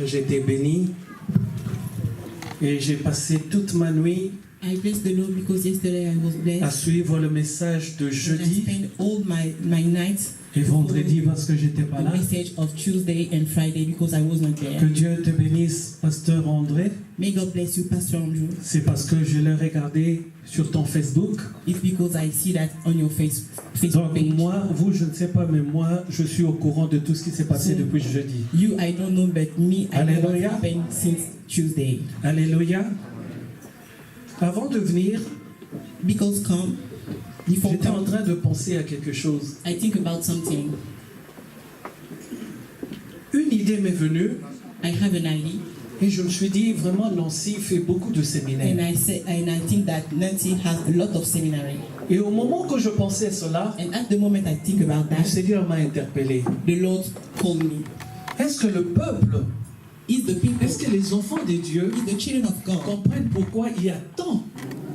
J'étais béni et j'ai passé toute ma nuit I bless the Lord because yesterday I was à blessed. suivre le message de And I jeudi spent all my nights et vendredi parce que j'étais pas the là. message of Tuesday and Friday because I was not there. Que Dieu te bénisse, Pasteur André. May God bless you, Pastor Andrew. C'est parce que je l'ai regardé sur ton Facebook. It's because I see that on your Facebook Donc page. moi, vous, je ne sais pas, mais moi, je suis au courant de tout ce qui s'est passé So, depuis jeudi. You, I don't know, but me, I know what Alléluia. happened since Tuesday. Alléluia. Avant de venir, Because before j'étais en train de penser à quelque chose. I think about something. Une idée m'est venue I have an idea, et je me suis dit, vraiment, Nancy fait beaucoup de and séminaires. I think that Nancy has a lot of seminary. Et au moment que je pensais à cela, And at the moment I think about le that, Seigneur m'a interpellé. the Lord called me. Est-ce que le peuple, Is the people, est-ce que les enfants de Dieu is the children of God, comprennent pourquoi il y a tant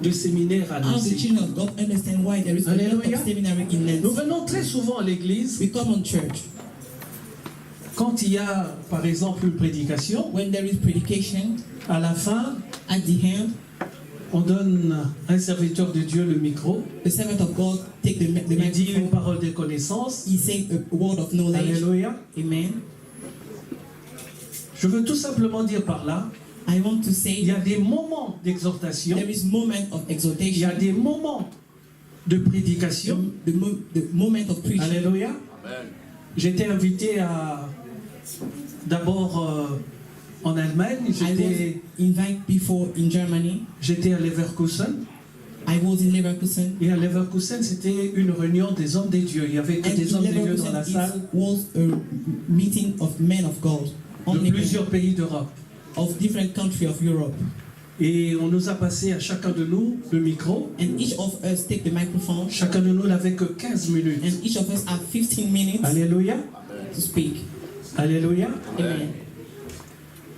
de séminaires à how the Nancy? children of God understand why there is a lot Alléluia. of seminary in Nous Nancy. venons très souvent à l'église We come on church quand il y a, par exemple, une prédication. when there is predication. À la fin, At the end, on donne à un serviteur de Dieu le micro. the servant of God take the Il dit une microphone. parole de connaissance. He say a word of knowledge. Alléluia. Amen. Je veux tout simplement dire par là, I want to il say y a des moments d'exhortation, there is moment of il y exaltation, a des moments de prédication. the moment of preaching. Alléluia. J'étais invité à d'abord en Allemagne, I was invited before in Germany. j'étais à Leverkusen. I was in Leverkusen. Et à Leverkusen, c'était une réunion des hommes des dieux. Il y avait que And des in hommes des dieux dans la Leverkusen salle it was a meeting of men of God, de only men plusieurs pays d'Europe. of different countries of Europe. Et on nous a passé à chacun de nous le micro. And each of us take the microphone, Chacun de nous n'avait que 15 minutes. and each of us have 15 minutes Alléluia. to speak. Alléluia. Amen.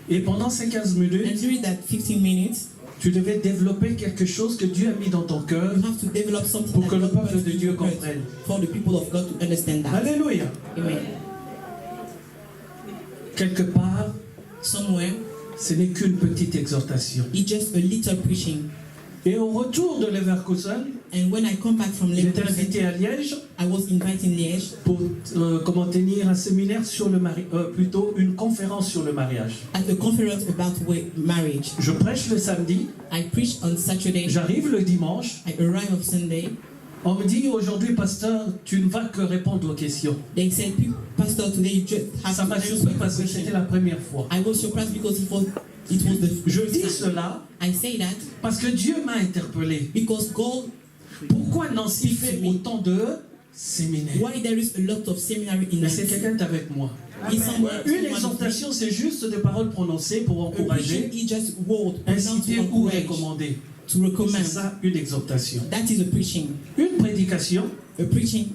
Et pendant ces 15 And minutes, during that 15 minutes, tu devais développer quelque chose que Dieu a mis dans ton cœur you have to develop something pour that que le God peuple wants de in Dieu your heart comprenne. for the people of God to understand that. Alléluia. Amen. Quelque part, Somewhere, ce n'est qu'une petite exhortation. it's just a little preaching. Et au retour de Leverkusen, And when I come back from j'étais invité Leverkusen, à Liège I was invited in Liège pour tenir un séminaire sur le mariage, plutôt une conférence sur le mariage. at a conference about marriage. Je prêche le samedi, I preached on Saturday. j'arrive le dimanche, I arrived on Sunday. on me dit aujourd'hui, pasteur, tu ne vas que répondre aux questions. They said, Pastor, today you just have Ça to m'a answer surpris the parce que c'était question. la première fois. I was surprised because it was the Je first dis time. cela I say that parce que Dieu m'a interpellé. because God, Pourquoi Nancy fait autant de séminaires? why there is a lot of seminary in Mais c'est Nancy. quelqu'un qui est avec moi. Is someone- Une someone- exhortation, c'est juste des paroles prononcées pour A preaching encourager, is just word pronounced inciter to ou encourage, recommander. to recommend. C'est ça, une exhortation. That is a preaching. Une prédication, A preaching,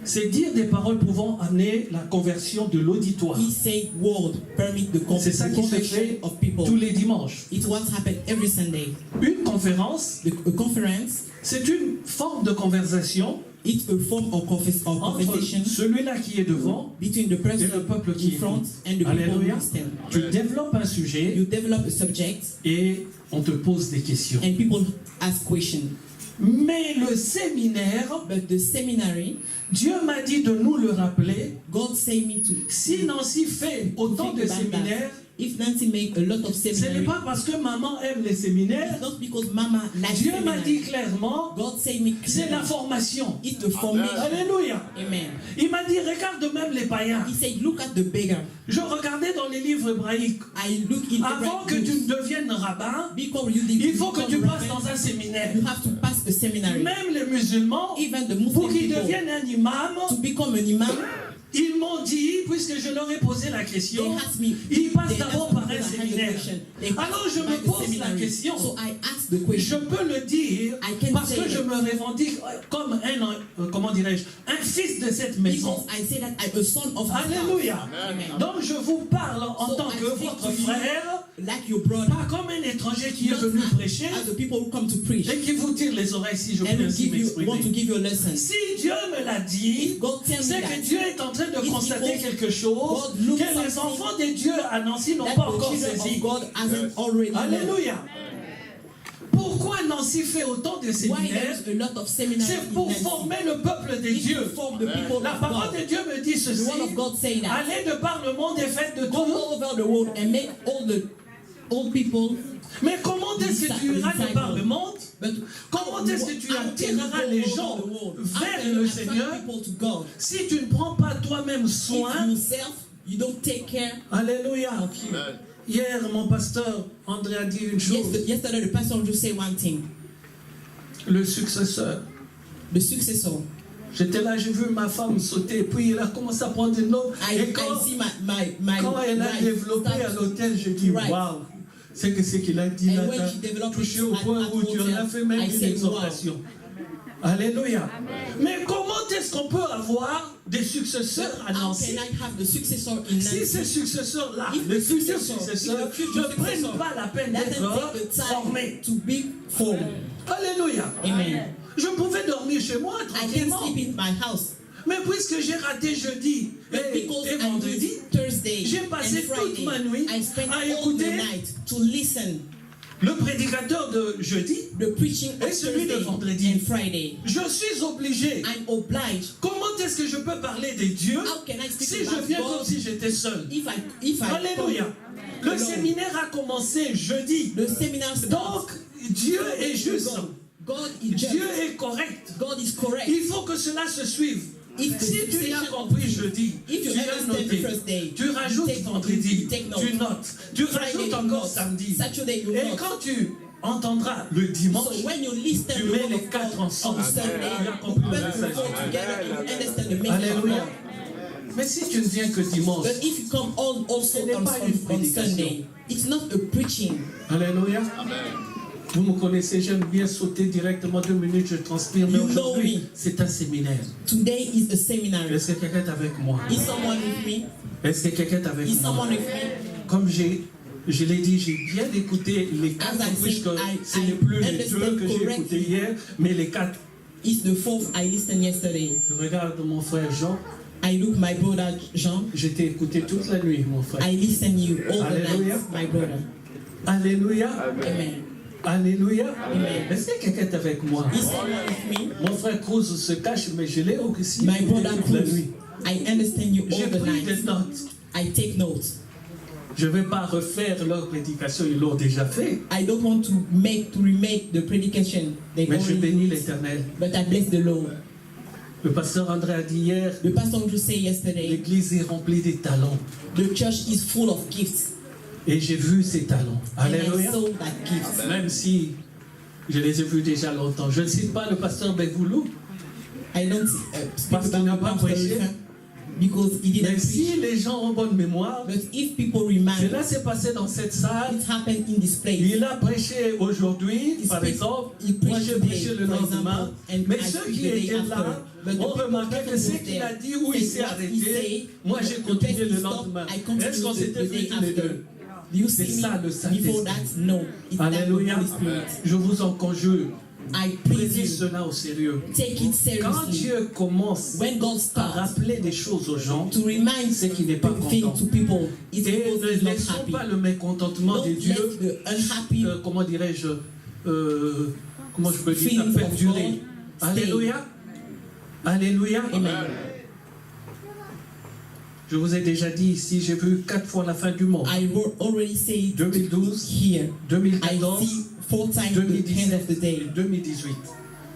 c'est dire des paroles pouvant amener la conversion de l'auditoire. he said word permit the C'est ça qui se conversion fait of people. tous les dimanches. It's what happened every Sunday. Une conférence, A conference, c'est une forme de conversation it's a form of entre conversation celui-là qui est devant between the et person le peuple qui in front écoute. and the people who Alléluia. listen. Tu développes un sujet You develop a subject et on te pose des questions. and people ask questions. Mais le séminaire, But the seminary, Dieu m'a dit de nous le rappeler. God say me to Si Nancy fait autant think de about séminaires, that. If Nancy make a lot of ce n'est seminary, pas parce que maman aime les séminaires. it's not because Mama likes Dieu m'a dit seminary. clairement, God say me c'est la clearly, formation. it's the formation. Alléluia. Amen. Il m'a dit, regarde même les païens. He said, look at the beggar. Je regardais dans les livres hébraïques. I look in Avant que every tu books. ne deviennes rabbin, Before you il faut que tu become passes reverend, dans un séminaire. you have to pass a seminary. Même les musulmans, Even the pour Muslim qu'ils people, deviennent un imam, to become an imam, ils m'ont dit, puisque je leur ai posé la they question, asked me. ils passent They d'abord asked me par un because I had the séminaire. question. They Alors je asked me by the pose la seminary. question. So I asked the Je question. peux le dire I can parce say que je it. me revendique comme comment dirais-je, un fils de cette maison. Because I say that I'm a son of this Alléluia. house. Amen. Donc je vous parle en So tant I que speak votre to you frère like your brother, pas comme un étranger qui est not venu prêcher as the people who come to preach et qui vous tire les oreilles, si je and peux will ainsi want to m'exprimer. give you a lesson. Si Dieu me l'a dit, If God tells me c'est that, que Dieu est en train de if constater because quelque chose God looks que les something enfants de Dieu à Nancy n'ont that pas the encore children saisi. of God hasn't already known. Alléluia. Pourquoi Nancy fait autant de Why séminaires? there's a lot of seminaries C'est in pour Nancy? former le peuple de It's to Dieu. form the people La of parole God. de Dieu me dit The ceci. word of God say that. Allez de par le monde et faites de Go tout. all over the world and make all the old people. Mais comment est-ce que tu iras de par le monde? But Comment est-ce que tu attireras les gens vers le Seigneur people to God? si tu ne prends pas toi-même soin? If yourself, you don't take care Alléluia. of you. Hier, mon pasteur André a dit une chose. Yesterday, the pastor just say one thing. Le successeur. The successor. J'étais là, j'ai vu ma femme sauter, puis elle a commencé à prendre une autre. Et I see my quand elle a wife développé start à l'hôtel, j'ai dit Right. waouh. C'est que ce qu'il a dit And là, when t'as she developed touché it au point at où tu en hotel, as fait même I une said, exhortation. Alléluia. Mais comment est-ce qu'on peut avoir des successeurs à How Nancy can I have the successor in si Nancy? ces successeurs-là, If les the futurs successor, successeurs, if the future ne prennent successor pas la peine doesn't d'être take the time formés? to be formed. Alléluia. Amen. Je pouvais dormir chez moi I can tranquillement. sleep in my house. Mais puisque j'ai raté jeudi Because et I vendredi, miss Thursday j'ai and passé toute Friday, ma nuit I spent à all the écouter night to listen le prédicateur de jeudi. the preaching Et of celui de Thursday vendredi. and Friday. Je suis obligé. I'm obliged. Comment est-ce que je peux parler de Dieu How can I speak si je about viens comme God si j'étais seul? if I Alléluia. Le alone? séminaire a commencé jeudi. The seminar starts. Donc, Dieu est juste. God is just. Dieu est correct. God is correct. Il faut que cela se suive. If the Si tu l'as decision compris of- jeudi, if you tu as understand noté, the first day, tu rajoutes take- vendredi, take note. tu notes, tu Friday, rajoutes you encore note. samedi. Saturday, you Et note. quand tu entendras le dimanche, So when you listen tu to mets the les word of quatre God ensemble. on Sunday, Tu as you compris le put the message. four together and you understand the message of Alléluia. God. Mais si tu ne viens que dimanche, But if you come also Ce n'est on, pas une on prédication. Sunday, it's not a preaching. Alléluia. Vous me connaissez, j'aime bien sauter directement 2 minutes, je transpire. Mais You know aujourd'hui, me. c'est un séminaire. Today is a seminar. Est-ce que quelqu'un est avec moi? Is someone with me? Est-ce que quelqu'un est avec Is moi? someone with me? Comme je l'ai dit, j'ai bien écouté les As 4, I puisque said, ce I n'est plus les understand 2 que j'ai correctly. écoutés hier, mais les 4. It's the fourth I listened yesterday. Je regarde mon frère Jean, I look my brother Jean. je t'ai écouté toute la nuit, mon frère. I listen you all the Alléluia. night, my brother. Alléluia. Amen. Alléluia. Amen. Est-ce que quelqu'un est avec moi? Is someone with me? Mon frère Cruz se cache, mais je l'ai aussi My écouté brother toute la Cruz. nuit. I understand you J'ai all the pris des night. notes. I take notes. Je ne vais pas refaire leur prédication, ils l'ont déjà fait. I don't want to remake the predication. They Mais je already bénis did it. l'Éternel. But I bless the Lord. Le pasteur André a dit hier, The pastor just said yesterday, l'église est remplie des talents. the church is full of gifts. Et j'ai vu ces talents. And I Alléluia. saw that gift. Même si je les ai vus déjà longtemps. Je ne cite pas le pasteur Begoulou, I don't Parce speak qu'il n'a about pas Pastor prêché. Luther because he mais didn't preach. si les gens ont bonne mémoire, But if people remind, cela s'est passé dans cette salle. it happened in this place. Il a prêché aujourd'hui, He par speaks- exemple. he Moi, preached j'ai prêché today, le for lendemain. example, and Mais I ceux speak qui the day étaient là after. But the ont people remarqué que who ce were qu'il a there dit, où il said s'est what he arrêté, said, moi j'ai the continué place le he stopped, lendemain. I continued Est-ce qu'on s'était the day fait tous les after. deux? You C'est see ça, me le Saint-Esprit. before that? No. It's that Alléluia. Holy Spirit. Je vous en conjure. I Prenez praise you. cela au sérieux. Take it Quand seriously. Dieu commence When God à starts rappeler des choses aux gens, to remind c'est qu'il n'est pas things content. to people, it's Et because ne he's not laissons happy. pas le mécontentement Don't de Dieu, let the unhappy comment dirais-je, comment je peux dire, feelings ça fait of durer. God stay. Alléluia. Alléluia. Amen. Je vous ai déjà dit ici, j'ai vu 4 fois la fin du monde. I already said 2012, here. I 2014, see 4 times the end of the 2017, day. 2018.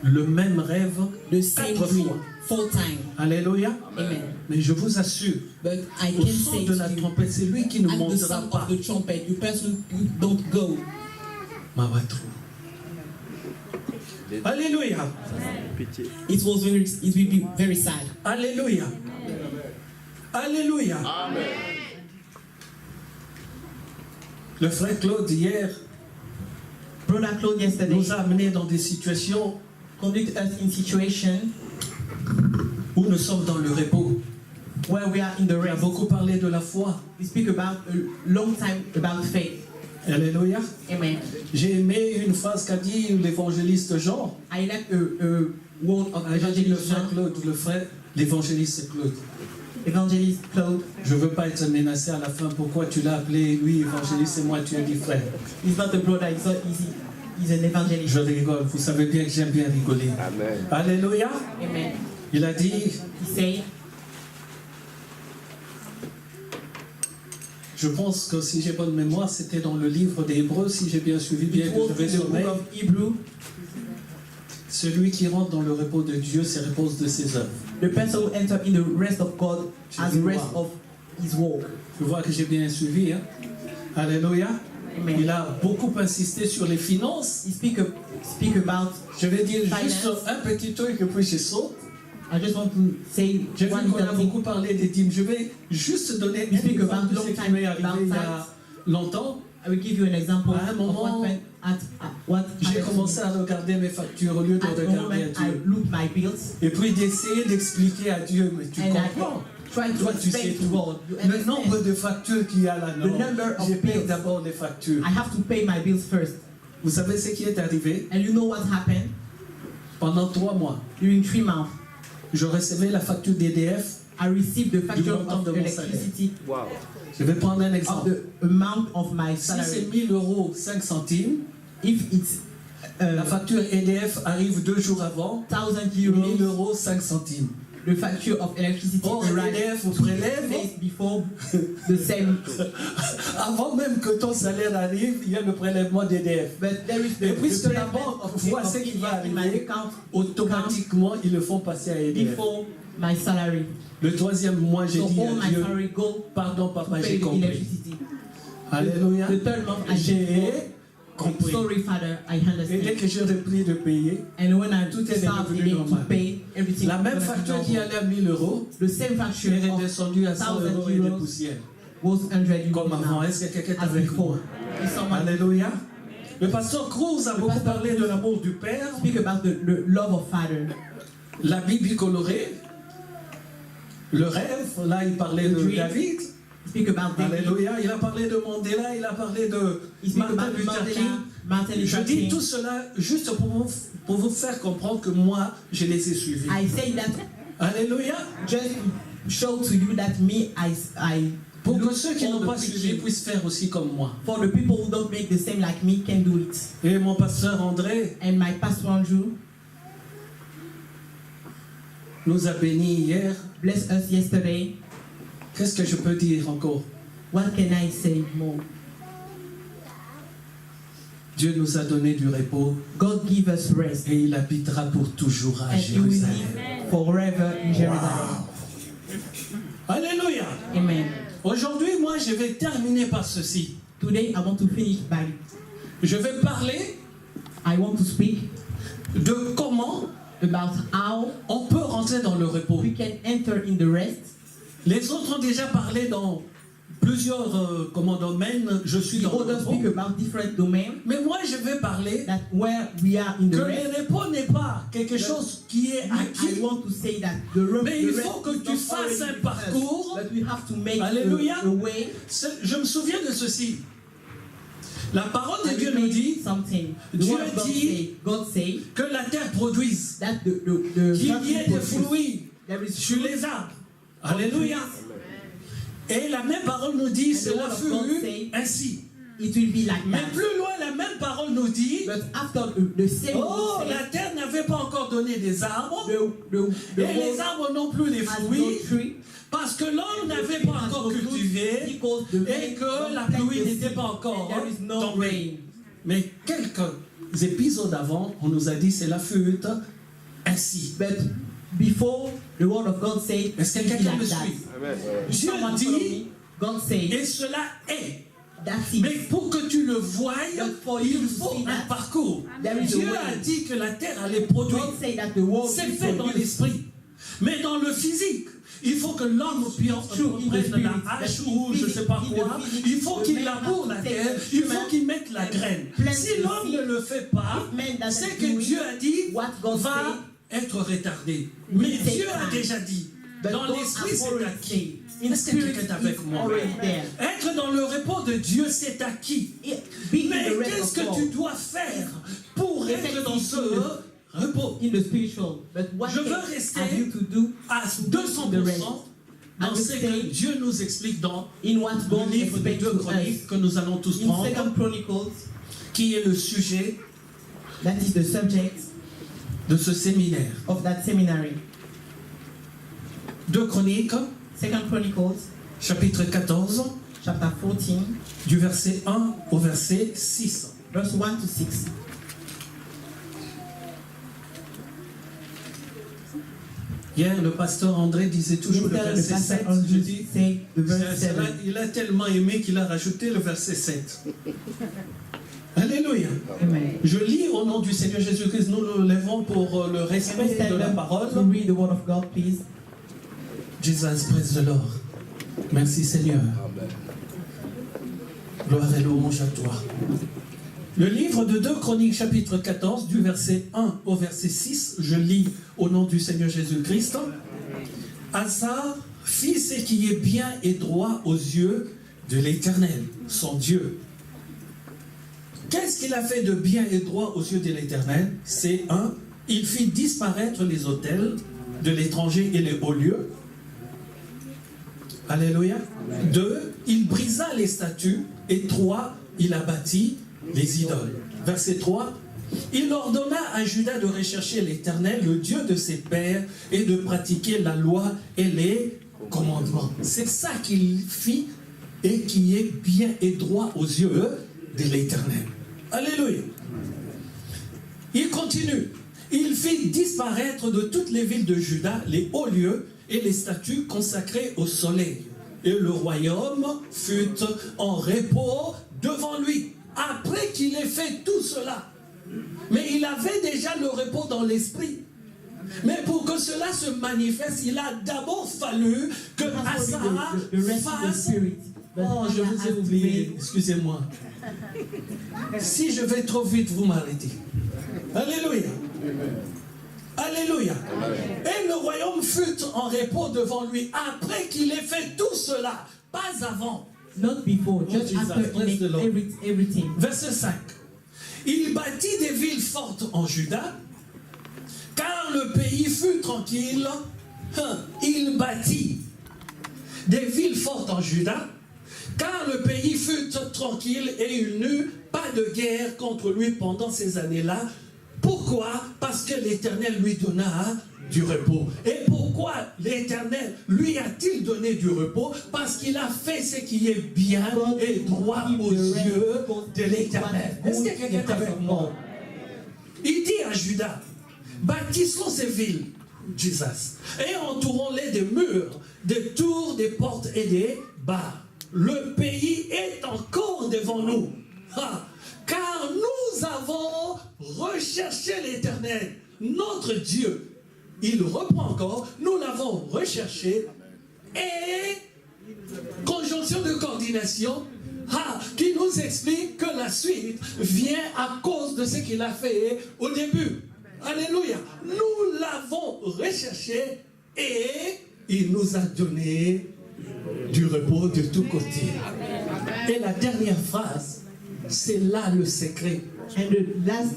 Le même rêve, The same 4 dream. fois. 4 times. Alléluia. Amen. Mais je vous assure, But I au can son say de la to you, trompette, c'est lui qui ne at the montera sound pas. of the trumpet, you person you don't go. Mawatrou. Alléluia. It will be very sad. Alléluia. Alléluia. Le frère Claude hier Brother Claude yesterday nous a amenés dans des situations conducted us in situation où nous sommes dans le repos. where we are in the On a rest. beaucoup parlé de la foi. We speak about a long time about faith. Alléluia. Amen. J'ai aimé une phrase qu'a dit l'évangéliste Jean. I like a word of Le Evangelist frère Jean, Claude, le frère, l'évangéliste Claude. Evangelist Claude. Je ne veux pas être menacé à la fin. Pourquoi tu l'as appelé lui évangéliste et moi tu as dit frère? He's not a brother, he's an evangelist. Je rigole. Vous savez bien que j'aime bien rigoler. Amen. Alléluia. Amen. Il a dit, He said, je pense que si j'ai bonne mémoire, c'était dans le livre des Hébreux, si j'ai bien suivi, bien it que was je vais in the book sommeil. of Hebrew, Celui qui rentre dans le repos de Dieu, c'est repose de ses œuvres. the person who enters in the rest of God as the rest of his work. Je vois que j'ai bien suivi. Hein? Alléluia. Amen. Il a beaucoup insisté sur les finances. He speak about, Je vais dire Finance. juste un petit truc et puis je saute. I just want to say J'ai vu one qu'on a little thing. beaucoup parlé des dîmes. Je vais juste donner We speak un exemple about de long ce qui time, m'est arrivé about il y a times. longtemps. I will give you an example À un of moment, what, what J'ai happened to commencé me. à regarder mes factures au lieu de At the regarder moment, à I Dieu. look my bills Et puis d'essayer d'expliquer à Dieu, mais tu and comprends. I try to Toi, tu sais explain to tout. God. You Le nombre understand? de factures qu'il y a là, non. The number of J'ai payé bills. d'abord les factures. I have to pay my bills first. Vous savez ce qui est arrivé? And you know what happened? Pendant 3 mois, During 3 months, je recevais la facture d'EDF. I received the facture montant of de mon electricity Wow. Je vais prendre un of exemple. the amount of my Si c'est salary. 1000 euros 5 centimes, If it's la facture EDF arrive 2 jours avant. 1,000 1000 euros, euros 5 centimes. the facture of electricity Or, arrives EDF vous 2 prélève. days before the same. Avant même que ton salaire arrive, il y a le prélèvement d'EDF. But there is Et the puisque la payment banque of voit ce qui va in my arriver, account automatiquement, ils le font passer à EDF. before my salary. Le 3e mois, j'ai So dit all à my Dieu, salary go pardon to papa, pay j'ai the compris. electricity. Alléluia. The third month I J'ai paid compris. Sorry, Father, I Et dès understand. que j'ai repris de payer, And when I Tout est start devenu needing to normal. pay everything, la même gonna be facture qui normal. allait à 1000 euros The same facture est of redescendue à 100 euros et des poussières. was 100 Comme euros avant. now, Est-ce que quelqu'un est as avec before. moi? Is someone Alléluia. Le pasteur Cruz a beaucoup pasteur parlé de l'amour du Père, speak about the love of Father? la Bible colorée, le rêve. Là, il parlait de Dream. David. Speak about David. Alléluia. Il a parlé de Mandela, il a parlé de He speak Martin about Luther King. Martin Je Luther dis King. tout cela juste pour vous faire comprendre que moi, je les ai suivis. I say that Alléluia. just to show to you that me, I Pour que look ceux qui all n'ont the pas suivi preaching. puissent faire aussi comme moi. For the people who don't make the same like me can do it. Et mon pasteur André And my pastor Andrew nous a bénis hier. blessed us yesterday. Qu'est-ce que je peux dire encore? What can I say more? Dieu nous a donné du repos God give us rest, et il habitera pour toujours à and He will Jérusalem. live forever in Jerusalem. Alléluia. Amen. Aujourd'hui, moi, je vais terminer par ceci. Today I want to finish by, Je vais parler I want to speak de comment about how on peut rentrer dans le repos. we can enter in the rest. Les autres ont déjà parlé dans plusieurs domaines. Je suis The dans le others speak repos. about different domains. Mais moi, je vais parler That where we are in que the le rest. repos n'est pas quelque chose qui est I acquis. want to say that the Mais il rest faut que is tu not fasses already un in parcours. us, but we have to make Alléluia. a way. Je me souviens de ceci. La parole de And Dieu we nous make dit something. The Dieu word of dit God say que la terre produise, that the qu'il earth y ait des produce. fruits There is sur les arbres. Alléluia. Et la même parole nous dit, And the cela word of fut God say, ainsi. It will be like Mais that. plus loin, la même parole nous dit, But after the same oh, word la say, terre n'avait pas encore donné des arbres, the et les world arbres non plus les has no fruits, tree, parce que l'homme n'avait pas has encore no fruit, cultivé, because the et rain que don't la plant pluie the n'était seed, pas encore and there is no tombée. rain. Mais quelques épisodes avant, on nous a dit, cela fut ainsi. But before the word of God say, Est-ce que it will be quelqu'un me like that. suit? Amen. Dieu Someone follow dit, me. God say, et cela est. that's it. Mais pour que tu le voies, But for you il to faut see un that, parcours. there is a Dieu way. a dit que la terre allait produire. God say that the world C'est will fait dans produce. l'esprit. Mais dans le physique, il faut que l'homme True, in the prenne spirit, la that hache in ou je ne sais pas physique, quoi. in the physique, Il faut the qu'il man laboure has la to take terre. the Il faut human qu'il mette la and graine. plant Si the l'homme seed, ne le fait pas, if man doesn't c'est do que it, Dieu a dit what God va être retardé. will Mais take Dieu a time. déjà dit. But Dans God l'esprit, has c'est already acquis. said. In Est-ce que spirit, quelqu'un est avec it's moi? already there. Être dans le repos de Dieu, c'est acquis. be in Mais the rest qu'est-ce of que God. tu dois faire pour être dans ce repos? In the spiritual, but what Je veux have rester you to do à 200% dans ce que Dieu nous explique dans in what le God livre des expects 2 to us? Chroniques que nous allons tous In prendre, 2 Chronicles, qui est le sujet that is the subject de ce séminaire. of that seminary. 2 Chroniques, 2 Chronicles, chapitre 14, chapter 14, du verset 1 au verset 6. verse 1 to 6. Hier, le pasteur André disait toujours le Yesterday, the verset pastor 7. Je Andrew dis, said the verse 7. il a tellement aimé qu'il a rajouté le verset 7. Alléluia. Amen. Je lis au nom du Seigneur Jésus-Christ. Nous nous lèvons pour le Can we respect de stand la up parole. to read the word of God, please? Jesus, praise the Lord. Merci Seigneur. Gloire et louange à toi. Le livre de 2 Chroniques, chapitre 14, du verset 1 au verset 6, je lis au nom du Seigneur Jésus-Christ. Asa fit ce qui est bien et droit aux yeux de l'Éternel, son Dieu. Qu'est-ce qu'il a fait de bien et droit aux yeux de l'Éternel? C'est un, il fit disparaître les autels de l'étranger et les hauts lieux. Alléluia. 2, il brisa les statues. Et 3, il abattit les idoles. Verset 3, il ordonna à Juda de rechercher l'Éternel, le Dieu de ses pères, et de pratiquer la loi et les commandements. C'est ça qu'il fit et qui est bien et droit aux yeux de l'Éternel. Alléluia. Il continue. Il fit disparaître de toutes les villes de Juda les hauts lieux et les statues consacrées au soleil. Et le royaume fut en repos devant lui. Après qu'il ait fait tout cela. Mais il avait déjà le repos dans l'esprit. Mais pour que cela se manifeste, il a d'abord fallu que Asa fasse... Oh, je vous ai oublié, excusez-moi. Si je vais trop vite, vous m'arrêtez. Alléluia. Alléluia. Et le royaume fut en repos devant lui après qu'il ait fait tout cela, pas avant. Not before, just Jesus, after praise the Lord. everything. Verset 5. Il bâtit des villes fortes en Juda, car le pays fut tranquille. Il bâtit des villes fortes en Juda, car le pays fut tranquille et il n'eut pas de guerre contre lui pendant ces années-là. Pourquoi? Parce que l'Éternel lui donna du repos. Et pourquoi l'Éternel lui a-t-il donné du repos? Parce qu'il a fait ce qui est bien et droit aux yeux de l'Éternel. Est-ce que quelqu'un est avec moi? Il dit à Juda, bâtissons ces villes, Jesus, et entourons-les des murs, des tours, des portes et des barres. Le pays est encore devant nous. Car nous avons recherché l'Éternel, notre Dieu. Il reprend encore, nous l'avons recherché, et conjonction de coordination qui nous explique que la suite vient à cause de ce qu'il a fait au début. Alléluia. Nous l'avons recherché et il nous a donné du repos de tous côtés. Et la dernière phrase, c'est là le secret. And the last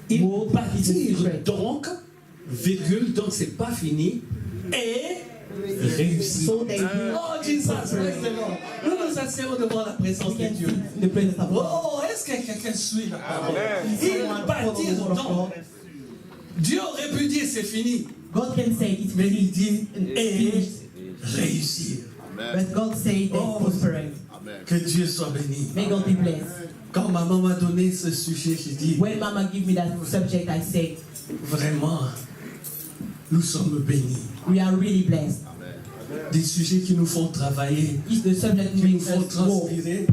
Ils word is the bâtirent secret. donc, virgule, donc c'est pas fini, et réussir. So they Oh Jesus, praise the Lord. Nous nous asseyons devant la présence de can Dieu. see the presence of God. Oh, est-ce que quelqu'un suit la parole? Ils Someone follow the bâtirent word of donc. God. Dieu aurait pu dire c'est fini, God can say it's mais il finished dit and et finished. réussir. But God said that Oh. prosperate. Que Dieu soit béni. May God be blessed. Quand maman m'a donné ce sujet, j'ai dit When Mama gave me that subject, I said, vraiment, nous sommes bénis. we are really blessed. Des sujets qui nous font travailler, It's the subject qui that nous makes font us grow. transpirer,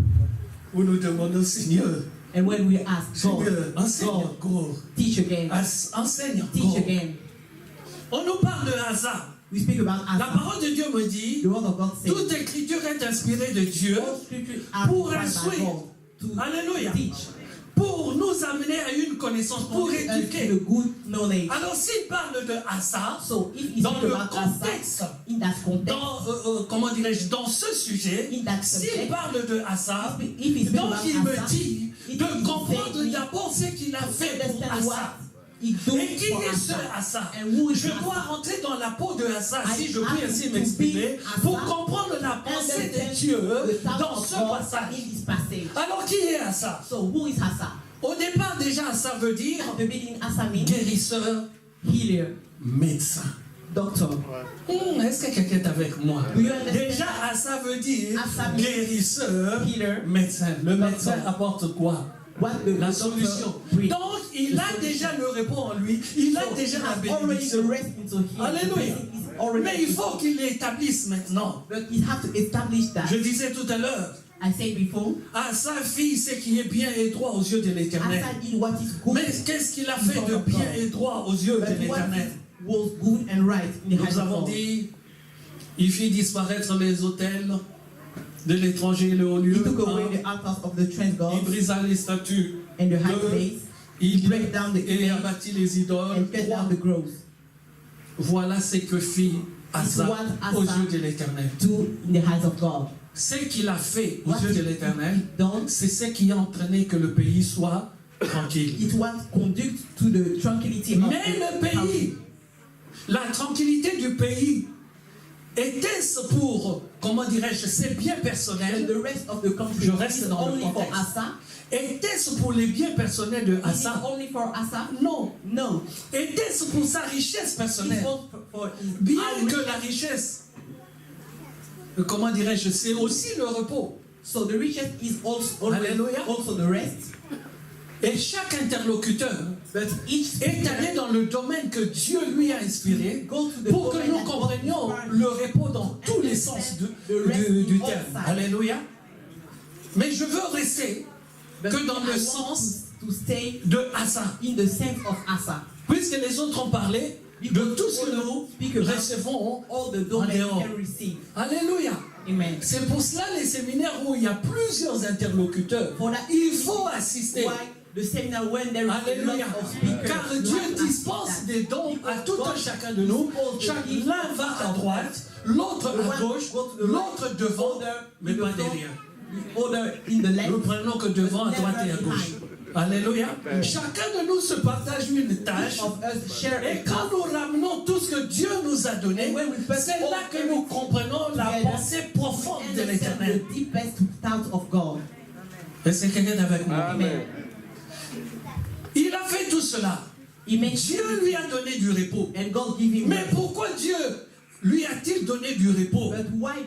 où nous demandons Seigneur, And when we ask God, Seigneur, enseigne God, encore, teach again, enseigne teach encore. again. On nous parle de hasard. We speak about La Asa. parole de Dieu me dit, The word of God says, toute écriture est inspirée de Dieu all scripture are pour inspired by instruire. God to Alléluia. teach, Pour nous amener à une connaissance, pour to us éduquer. the good knowledge. Alors s'il parle de Asa, So if you dans speak le about contexte, Asa, in that context, dans, comment dirais-je, dans ce sujet, in that s'il subject, parle de Asa, if he speaks donc about il me Asa, dit, it de comprendre d'abord ce qu'il a fait pour Asa. Et qui est ce Asa? Je dois rentrer dans la peau de Asa, si je puis ainsi m'exprimer, pour comprendre la pensée de Dieu dans ce passage. Alors qui est Asa? So who is Asa? Au départ déjà Asa veut dire At the beginning, Asa means guérisseur, healer, médecin. doctor. Est-ce que quelqu'un est avec moi? Do you understand? Déjà Asa veut dire Asa means guérisseur, healer, médecin. Le médecin doctor. apporte quoi? What the La doctor solution. brings. Donc, il a déjà le repos en lui. Il a déjà la Has already bénédiction. the rest into him. Alléluia. The blessing is already Mais il faut qu'il l'établisse maintenant. But he has to establish that. Je disais tout à l'heure, I said before, à sa fille, ce qui est bien et droit aux yeux de l'Éternel. Asa did what is good. Mais qu'est-ce qu'il a fait de bien et droit aux yeux de But what l'Éternel? was good and right in the eyes Nous of avons God. dit, il fit disparaître les autels de l'étranger et le haut lieu. He took away the altars of the trans Il gods brisa les statues. and the high Deux. place. Il break down the et image abattit les idoles. and cut down the groves. Voilà ce que fit Asa It's what Asa aux yeux de l'Éternel. Do in the eyes of God. Ce qu'il a fait aux What yeux de he l'Éternel, done, c'est ce qui a entraîné que le pays soit tranquille. it was conduct to the tranquility of Mais le pays, la tranquillité du pays, était-ce pour, comment dirais-je, ses biens and personnels? the rest of the country Je reste is dans le only for contexte. Asa. Était-ce pour les biens personnels de Is it Asa? only for Asa? Non. No. Était-ce pour sa richesse It personnelle? was for his Bien own. que la richesse, comment dirais-je, c'est aussi le repos. So the richest is also Alléluia. also the rest. Et chaque interlocuteur But each est allé dans le domaine que Dieu lui a inspiré go to the pour que domain nous that comprenions God le repos dans tous les sens du terme. Alléluia. Mais je veux rester But que dans I le want sens to stay de Asa. in the sense of Asa. Puisque les autres ont parlé de tout ce que nous recevons All the en domains dehors. we can receive. Alléluia. Amen. C'est pour cela les séminaires où il y a plusieurs interlocuteurs. For that, Il faut assister. why the seminar when there is a Alléluia. lot of speakers. Car you Dieu have to dispense assist des that. dons à tout un chacun de nous. L'un va à droite, l'autre à gauche, l'autre devant, mais pas derrière. The other in the left. Nous prenons que devant, à droite et à gauche. Alléluia. Chacun de nous se partage une tâche. Of us share Et quand nous ramenons tout ce que Dieu nous a donné, c'est là que nous comprenons la pensée profonde de l'Éternel. the deepest thoughts of God. Est-ce que quelqu'un est avec moi? Amen. Il a fait tout cela. He makes Dieu lui a donné du repos. and God give him Mais rest. pourquoi Dieu lui a-t-il donné du repos? But why